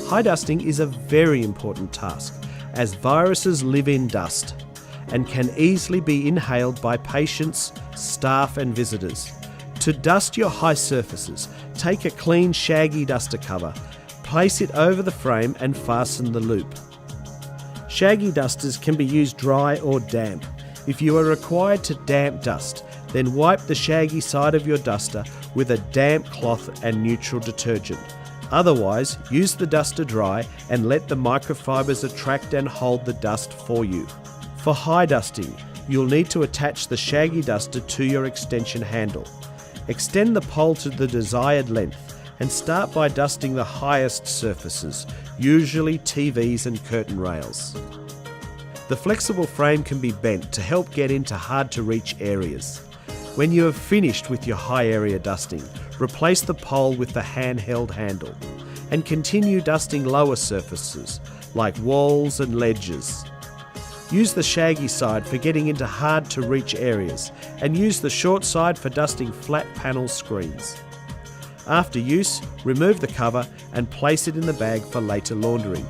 High dusting is a very important task, as viruses live in dust and can easily be inhaled by patients, staff and visitors. To dust your high surfaces, take a clean shaggy duster cover, place it over the frame and fasten the loop. Shaggy dusters can be used dry or damp. If you are required to damp dust, then wipe the shaggy side of your duster with a damp cloth and neutral detergent. Otherwise, use the duster dry and let the microfibers attract and hold the dust for you. For high dusting, you'll need to attach the shaggy duster to your extension handle. Extend the pole to the desired length and start by dusting the highest surfaces, usually TVs and curtain rails. The flexible frame can be bent to help get into hard-to-reach areas. When you have finished with your high area dusting, replace the pole with the handheld handle and continue dusting lower surfaces like walls and ledges. Use the shaggy side for getting into hard-to-reach areas and use the short side for dusting flat panel screens. After use, remove the cover and place it in the bag for later laundering.